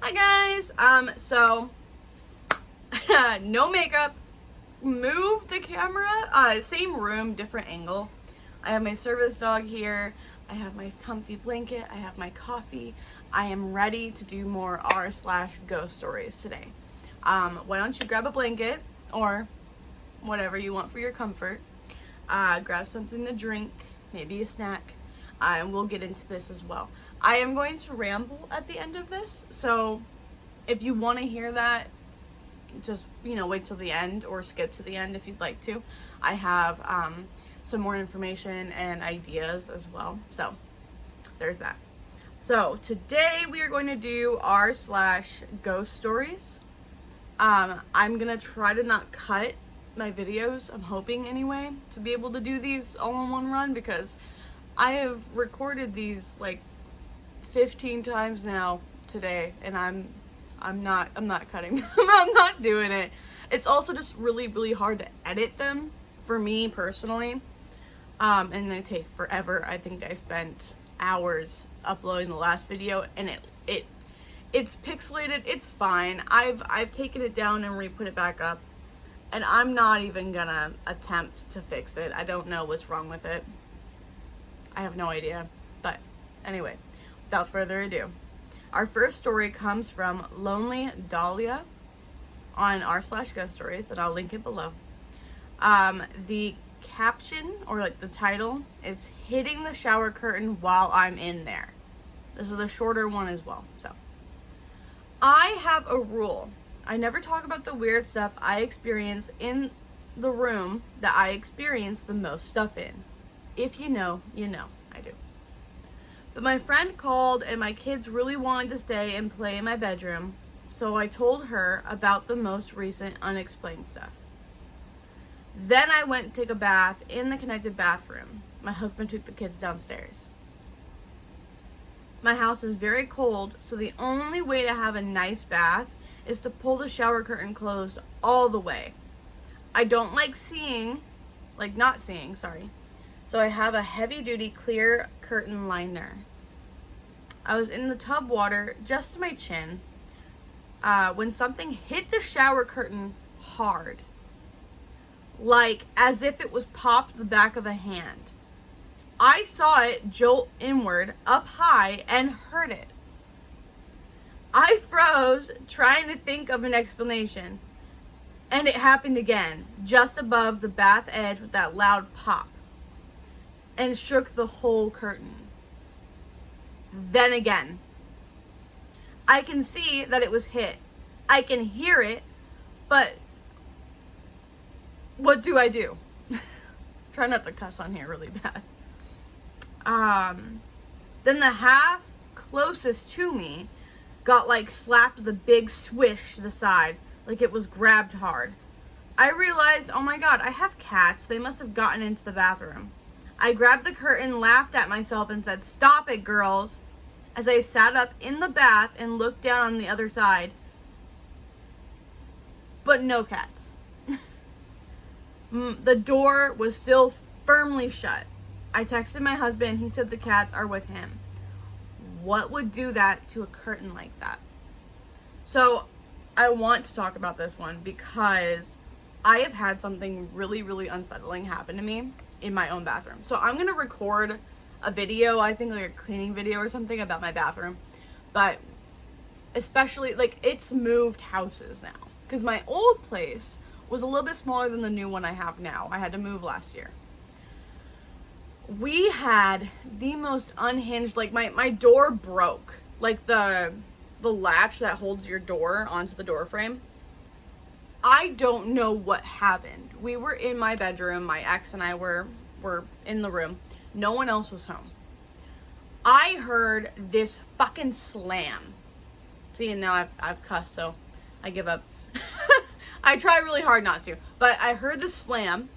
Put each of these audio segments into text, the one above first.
Hi guys. So no makeup. Move the camera. Same room, different angle. I have my service dog here. I have my comfy blanket. I have my coffee. I am ready to do more r/ghost stories today. Why don't you grab a blanket or whatever you want for your comfort. Grab something to drink, maybe a snack. And we'll get into this as well. I am going to ramble at the end of this, so if you want to hear that, just, wait till the end or skip to the end if you'd like to. I have some more information and ideas as well, so there's that. So today we are going to do r/ghost stories. I'm gonna try to not cut my videos. I'm hoping anyway to be able to do these all in one run, because I have recorded these like 15 times now today, and I'm not cutting them. I'm not doing it. It's also just really hard to edit them for me personally, and they take forever. I think I spent hours uploading the last video, and it's pixelated. It's fine. I've taken it down and re-put it back up, and I'm not even gonna attempt to fix it. I don't know what's wrong with it. I have no idea. But anyway, without further ado, our first story comes from Lonely Dahlia on r/ghost stories, and I'll link it below. The caption, or like the title, is "Hitting the Shower Curtain While I'm in There." This is a shorter one as well. So, I have a rule. I never talk about the weird stuff I experience in the room that I experience the most stuff in. If you know, you know. I do. But my friend called and my kids really wanted to stay and play in my bedroom, so I told her about the most recent unexplained stuff. Then I went to take a bath in the connected bathroom. My husband took the kids downstairs. My house is very cold, so the only way to have a nice bath is to pull the shower curtain closed all the way. I don't like not seeing, so I have a heavy-duty clear curtain liner. I was in the tub water just to my chin when something hit the shower curtain hard, like as if it was popped the back of a hand. I saw it jolt inward up high and heard it. I froze, trying to think of an explanation, and it happened again, just above the bath edge with that loud pop, and shook the whole curtain. Then again. I can see that it was hit. I can hear it, but what do I do? Try not to cuss on here really bad. Then the half closest to me got like slapped with a big swish to the side, like it was grabbed hard. I realized, oh my God, I have cats. They must have gotten into the bathroom. I grabbed the curtain, laughed at myself, and said, "Stop it, girls," as I sat up in the bath and looked down on the other side. But no cats. The door was still firmly shut. I texted my husband. He said the cats are with him. What would do that to a curtain like that? So I want to talk about this one because I have had something really unsettling happen to me in my own bathroom. So I'm gonna record a video, I think like a cleaning video or something, about my bathroom. But especially, like, it's moved houses now, because my old place was a little bit smaller than the new one I have now. I had to move last year. We had the most unhinged, like my door broke, like the latch that holds your door onto the door frame. I don't know what happened. We were in my bedroom. My ex and I were in the room. No one else was home. I heard this fucking slam. See, and now I've cussed, so I give up. I try really hard not to, but I heard the slam.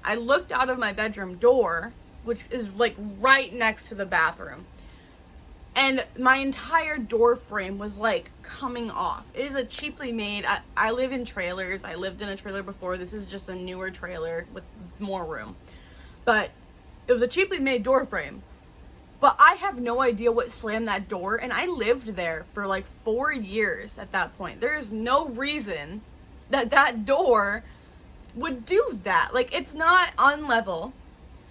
I looked out of my bedroom door, which is like right next to the bathroom, and my entire door frame was like coming off. It is a cheaply made, I live in trailers. I lived in a trailer before. This is just a newer trailer with more room, but it was a cheaply made door frame. But I have no idea what slammed that door, and I lived there for like 4 years at that point. There is no reason that that door would do that. Like, it's not unlevel.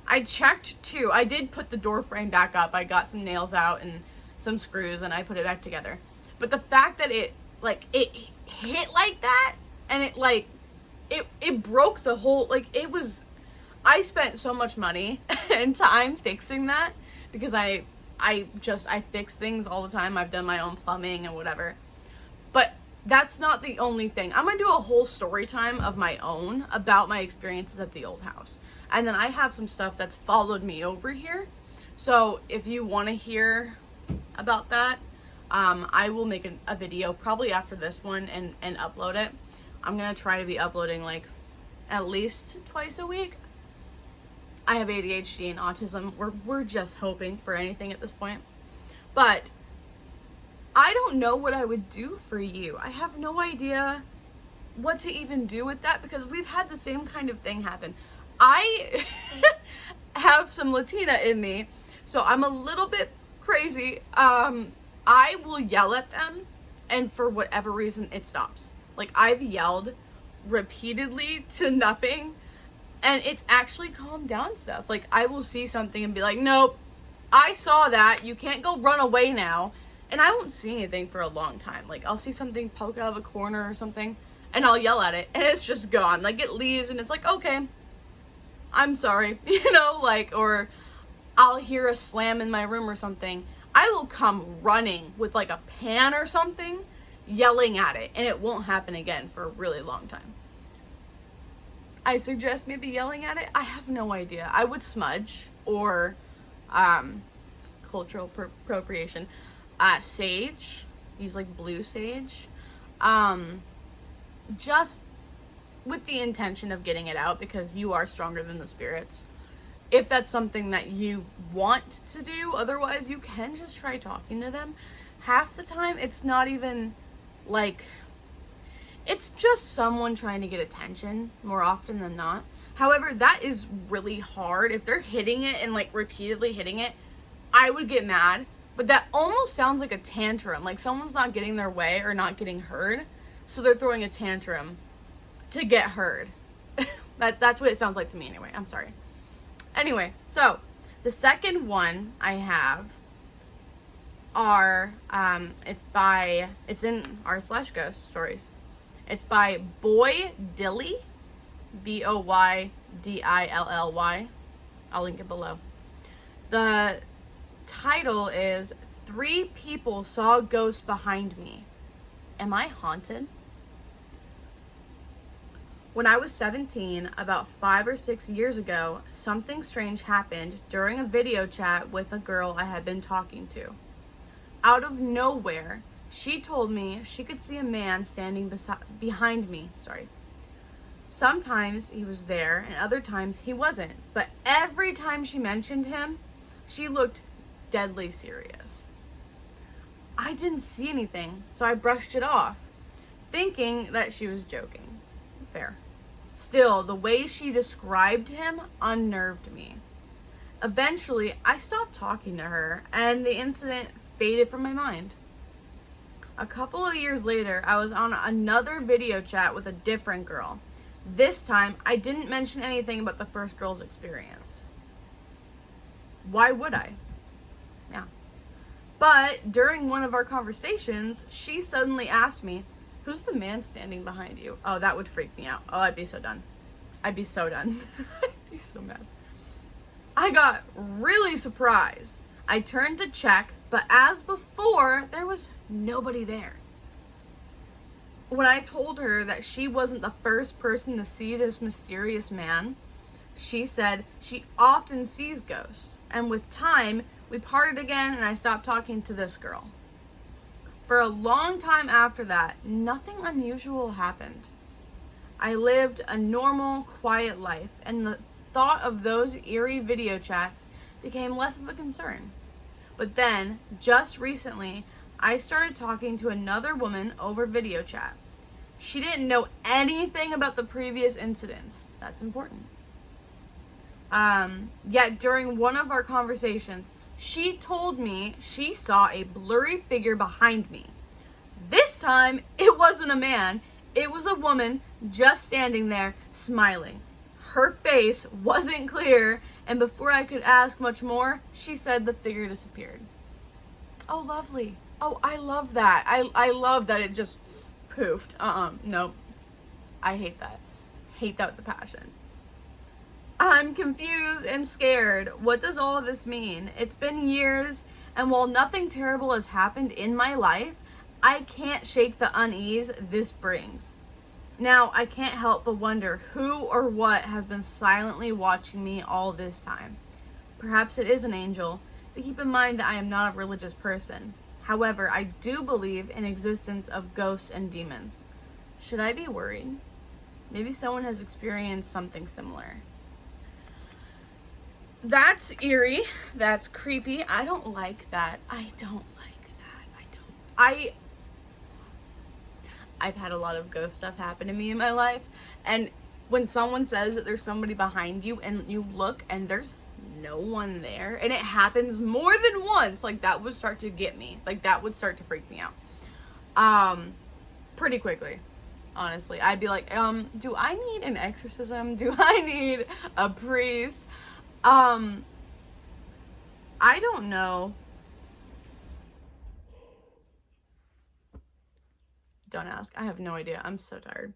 I checked too. I did put the door frame back up. I got some nails out and some screws, and I put it back together. But the fact that it hit like that, and it broke the whole, like, it was, I spent so much money and time fixing that, because I fix things all the time. I've done my own plumbing and whatever. But that's not the only thing. I'm gonna do a whole story time of my own about my experiences at the old house. And then I have some stuff that's followed me over here. So if you want to hear about that, I will make a video probably after this one and upload it. I'm gonna try to be uploading like at least twice a week. I have ADHD and autism. We're just hoping for anything at this point. But I don't know what I would do for you. I have no idea what to even do with that, because we've had the same kind of thing happen. I have some Latina in me, so I'm a little bit crazy. I will yell at them, and for whatever reason, it stops. Like, I've yelled repeatedly to nothing, and it's actually calmed down stuff. Like, I will see something and be like, nope, I saw that. You can't go run away now. And I won't see anything for a long time. Like, I'll see something poke out of a corner or something, and I'll yell at it, and it's just gone. Like, it leaves, and it's like, okay, I'm sorry, you know, like, or I'll hear a slam in my room or something. I will come running with like a pan or something, yelling at it, and it won't happen again for a really long time. I suggest maybe yelling at it. I have no idea. I would smudge or cultural appropriation. Sage, use like blue sage, just with the intention of getting it out, because you are stronger than the spirits. If that's something that you want to do, otherwise you can just try talking to them. Half the time it's not even like, it's just someone trying to get attention more often than not. However, that is really hard. If they're hitting it and like repeatedly hitting it, I would get mad. But that almost sounds like a tantrum, like someone's not getting their way or not getting heard, so they're throwing a tantrum to get heard. That's what it sounds like to me anyway. I'm sorry. Anyway, so the second one I have are it's in r/ghost stories. It's by Boy Dilly, BOYDILLY. I'll link it below. The title is 3 People Saw Ghosts Behind Me. Am I haunted? When I was 17, about 5 or 6 years ago, something strange happened during a video chat with a girl I had been talking to. Out of nowhere, she told me she could see a man standing behind me. Sometimes he was there and other times he wasn't, but every time she mentioned him, she looked deadly serious. I didn't see anything, so I brushed it off, thinking that she was joking. Fair. Still, the way she described him unnerved me. Eventually, I stopped talking to her, and the incident faded from my mind. A couple of years later, I was on another video chat with a different girl. This time, I didn't mention anything about the first girl's experience. Why would I? Yeah. But during one of our conversations, she suddenly asked me, "Who's the man standing behind you?" Oh, that would freak me out. Oh, I'd be so done. I'd be so done. I'd be so mad. I got really surprised. I turned to check, but as before, there was nobody there. When I told her that she wasn't the first person to see this mysterious man, she said she often sees ghosts, and with time, we parted again and I stopped talking to this girl. For a long time after that, nothing unusual happened. I lived a normal, quiet life, and the thought of those eerie video chats became less of a concern. But then, just recently, I started talking to another woman over video chat. She didn't know anything about the previous incidents. That's important. Yet during one of our conversations, She told me she saw a blurry figure behind me. This time, it wasn't a man. It was a woman just standing there, smiling. Her face wasn't clear, and before I could ask much more, she said the figure disappeared. Oh, lovely. Oh, I love that. I love that it just poofed. Nope. I hate that. Hate that with a passion. I'm confused and scared. What does all of this mean? It's been years, and while nothing terrible has happened in my life, I can't shake the unease this brings. Now, I can't help but wonder who or what has been silently watching me all this time. Perhaps it is an angel, but keep in mind that I am not a religious person. However, I do believe in existence of ghosts and demons. Should I be worried? Maybe someone has experienced something similar. That's eerie. That's creepy. I don't like that. I've had a lot of ghost stuff happen to me in my life, and when someone says that there's somebody behind you and you look and there's no one there, and it happens more than once, like that would start to get me. Like that would start to freak me out. Pretty quickly. Honestly, I'd be like, do I need an exorcism? Do I need a priest? I don't know. Don't ask. I have no idea. I'm so tired.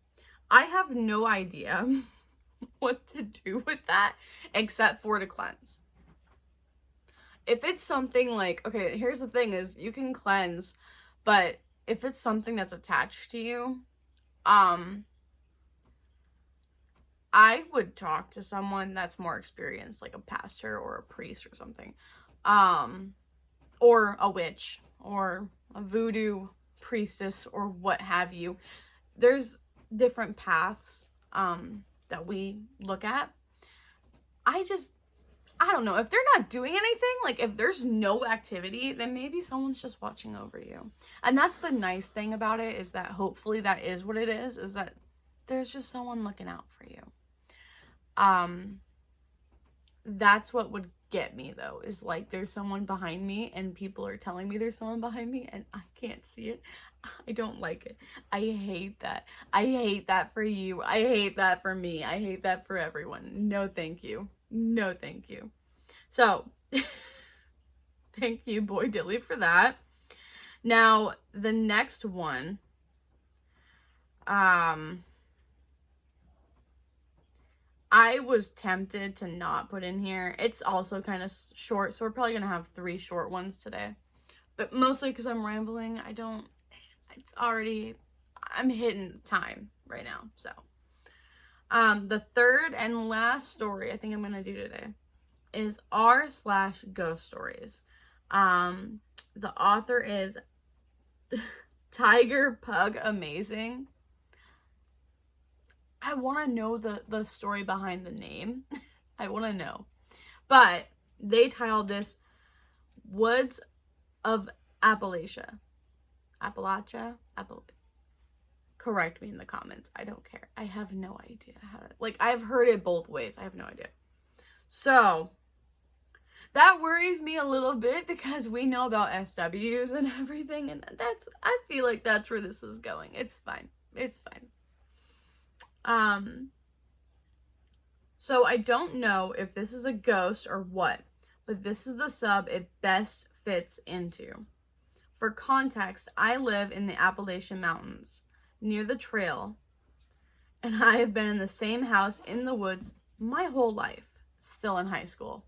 I have no idea what to do with that except for to cleanse. If it's something like, okay, here's the thing is you can cleanse, but if it's something that's attached to you, I would talk to someone that's more experienced, like a pastor or a priest or something, or a witch or a voodoo priestess or what have you. There's different paths that we look at. I don't know, if they're not doing anything, like if there's no activity, then maybe someone's just watching over you. And that's the nice thing about it, is that hopefully that is what it is that there's just someone looking out for you. That's what would get me though, is like there's someone behind me and people are telling me there's someone behind me and I can't see it. I don't like it. I hate that. I hate that for you. I hate that for me. I hate that for everyone. No, thank you. No, thank you. So, thank you, Boy Dilly, for that. Now, the next one, I was tempted to not put in here. It's also kind of short, so we're probably gonna have 3 short ones today. But mostly because I'm rambling, I'm hitting time right now, so. The third and last story I think I'm gonna do today is r/ghost stories. The author is Tiger Pug Amazing. I want to know the story behind the name. I want to know. But they titled this Woods of Appalachia. Correct me in the comments. I don't care. I have no idea how to, like, I've heard it both ways. I have no idea. So, that worries me a little bit because we know about SWs and everything, and I feel like that's where this is going. It's fine. It's fine. So I don't know if this is a ghost or what, but this is the sub it best fits into. For context, I live in the Appalachian Mountains, near the trail, and I have been in the same house in the woods my whole life, still in high school.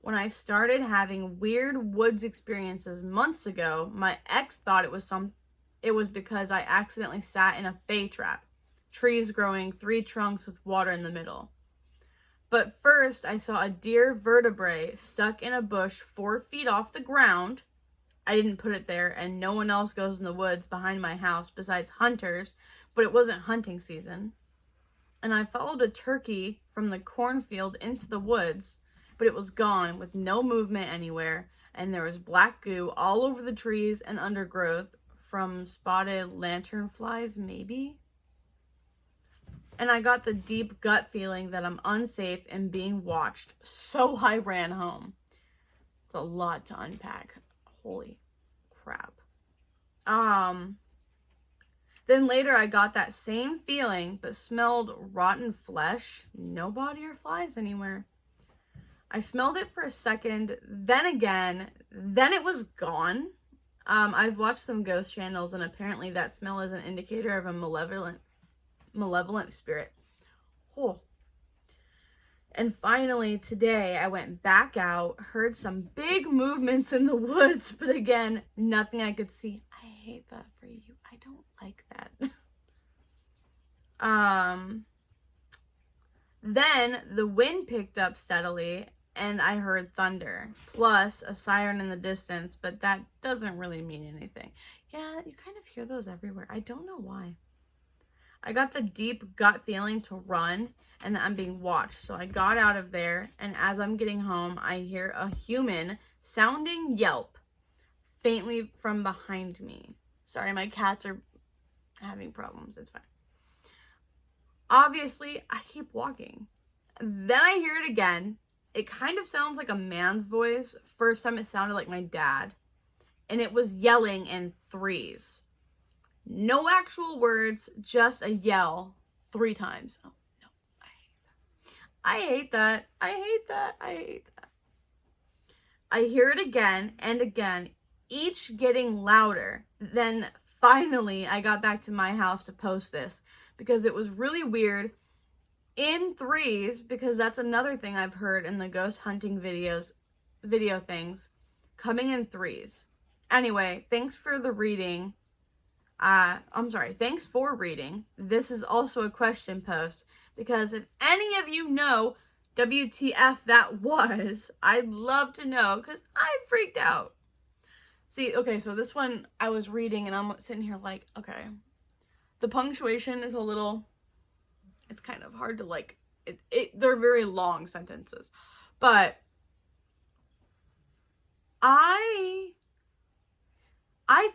When I started having weird woods experiences months ago, my ex thought it was because I accidentally sat in a fae trap, trees growing 3 trunks with water in the middle. But first, I saw a deer vertebrae stuck in a bush 4 feet off the ground. I didn't put it there, and no one else goes in the woods behind my house besides hunters, but it wasn't hunting season. And I followed a turkey from the cornfield into the woods, but it was gone with no movement anywhere, and there was black goo all over the trees and undergrowth from spotted lanternflies, maybe? And I got the deep gut feeling that I'm unsafe and being watched, so I ran home. a lot to unpack. Holy crap. Then later I got that same feeling, but smelled rotten flesh. No body or flies anywhere. I smelled it for a second, then again, then it was gone. I've watched some ghost channels, and apparently that smell is an indicator of a malevolent spirit. Oh. And finally, today, I went back out, heard some big movements in the woods, but again, nothing I could see. I hate that for you. I don't like that. Then the wind picked up steadily, and I heard thunder, plus a siren in the distance, but that doesn't really mean anything. Yeah, you kind of hear those everywhere. I don't know why. I got the deep gut feeling to run and that I'm being watched. So I got out of there, and as I'm getting home, I hear a human sounding yelp faintly from behind me. Sorry, my cats are having problems. It's fine. Obviously, I keep walking. Then I hear it again. It kind of sounds like a man's voice. First time it sounded like my dad. And it was yelling in threes. No actual words, just a yell 3 times. Oh, no, I hate that. I hate that. I hate that. I hate that. I hear it again and again, each getting louder. Then finally, I got back to my house to post this because it was really weird. In threes, because that's another thing I've heard in the ghost hunting video things, coming in threes. Anyway, thanks for the reading. Thanks for reading. This is also a question post, because if any of you know WTF that was, I'd love to know, because I freaked out. See, okay, so this one I was reading, and I'm sitting here like, okay, the punctuation is a little, it's kind of hard to like, they're very long sentences, but I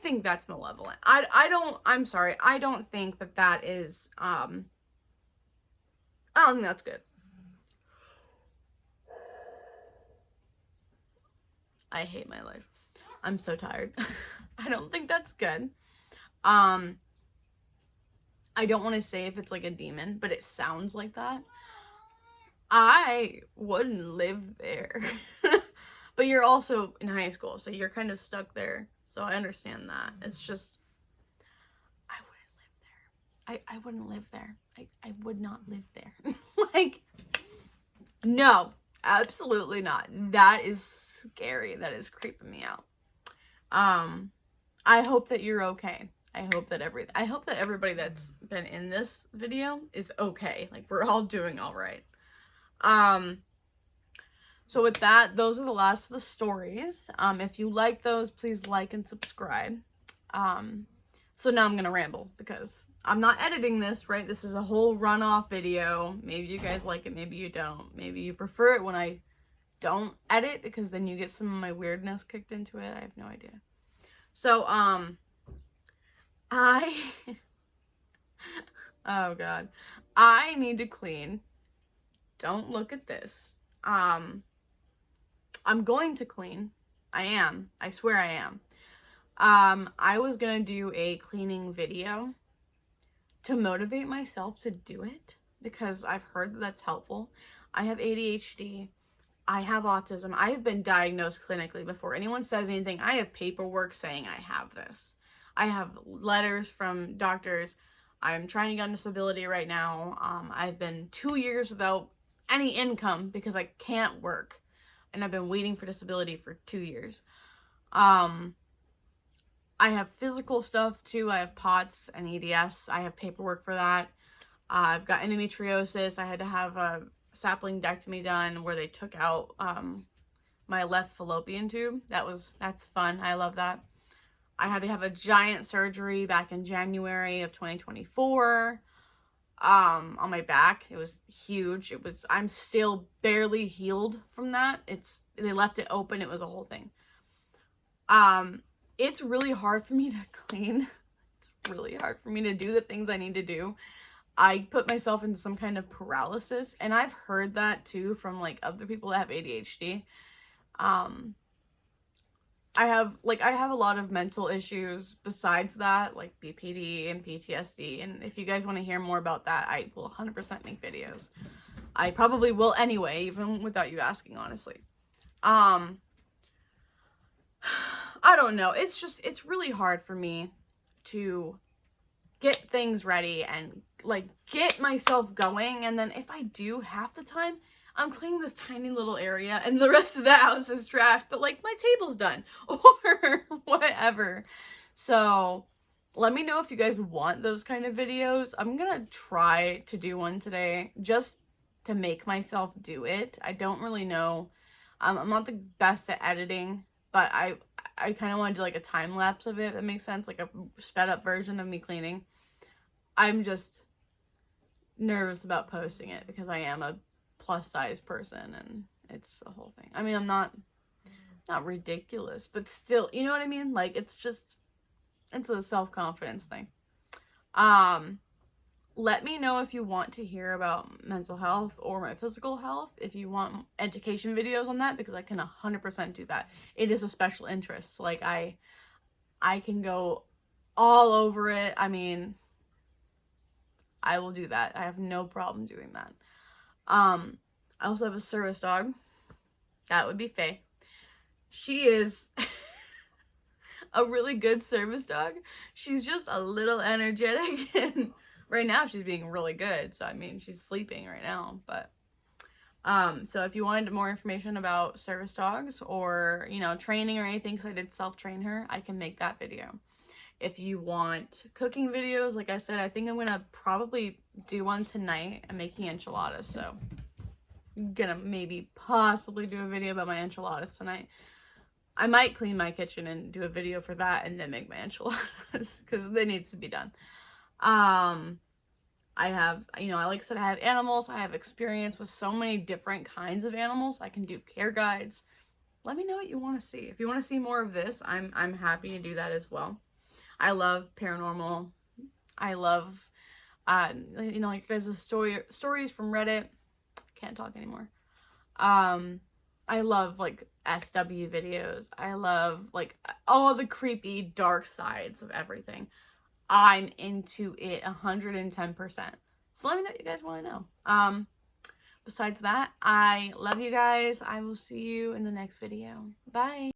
think that's malevolent. I'm sorry, I don't think that is, I don't think that's good. I hate my life. I'm so tired. I don't think that's good. I don't want to say if it's like a demon, but it sounds like that. I wouldn't live there. But you're also in high school, so you're kind of stuck there. So I understand that. It's just, I wouldn't live there. I would not live there. Like, no, absolutely not. That is scary. That is creeping me out. I hope that you're okay. I hope that everybody that's been in this video is okay. Like, we're all doing all right. So with that, those are the last of the stories. If you like those, please like and subscribe. So now I'm gonna ramble because I'm not editing this, right? This is a whole runoff video. Maybe you guys like it, maybe you don't. Maybe you prefer it when I don't edit, because then you get some of my weirdness kicked into it. I have no idea. So, oh god, I need to clean. Don't look at this. I'm going to clean. I am. I swear I am. I was gonna do a cleaning video to motivate myself to do it, because I've heard that's helpful. I have ADHD. I have autism. I have been diagnosed clinically. Before anyone says anything, I have paperwork saying I have this. I have letters from doctors. I'm trying to get on disability right now. I've been 2 years without any income because I can't work. And I've been waiting for disability for 2 years. I have physical stuff too. I have POTS and EDS. I have paperwork for that. I've got endometriosis. I had to have a saplingectomy done where they took out my left fallopian tube. That's fun. I love that. I had to have a giant surgery back in January of 2024 on my back. It was huge. I'm still barely healed from that. They left it open. It was a whole thing. It's really hard for me to clean. It's really hard for me to do the things I need to do. I put myself into some kind of paralysis, and I've heard that too from like other people that have ADHD. I have a lot of mental issues besides that, like BPD and PTSD, and if you guys want to hear more about that, I will 100% make videos. I probably will anyway, even without you asking, honestly. I don't know. It's really hard for me to get things ready and like get myself going, and then if I do, half the time I'm cleaning this tiny little area and the rest of the house is trash, but like my table's done or whatever. So let me know if you guys want those kind of videos. I'm gonna try to do one today just to make myself do it. I don't really know. I'm not the best at editing, but I kind of want to do like a time lapse of it, if that makes sense, like a sped up version of me cleaning. I'm just nervous about posting it because I am a plus size person and it's a whole thing. I mean, I'm not ridiculous, but still, you know what I mean? Like, it's a self-confidence thing. Let me know if you want to hear about mental health or my physical health, if you want education videos on that, because I can 100% do that. It is a special interest. Like, I can go all over it. I mean, I will do that. I have no problem doing that. I also have a service dog. That would be Faye. She is a really good service dog. She's just a little energetic, and right now she's being really good. So I mean, she's sleeping right now, but so if you wanted more information about service dogs or, you know, training or anything, because I did self-train her, I can make that video. If you want cooking videos, like I said, I think I'm gonna probably do one tonight. I'm making enchiladas, so I'm gonna maybe possibly do a video about my enchiladas tonight. I might clean my kitchen and do a video for that and then make my enchiladas because it needs to be done. I have, you know, like I said, I have animals. I have experience with so many different kinds of animals. I can do care guides. Let me know what you want to see. If you want to see more of this, I'm happy to do that as well. I love paranormal. I love, you know, like there's stories from Reddit. Can't talk anymore. I love like SW videos. I love like all the creepy dark sides of everything. I'm into it 110%. So let me know what you guys want to know. Besides that, I love you guys. I will see you in the next video. Bye.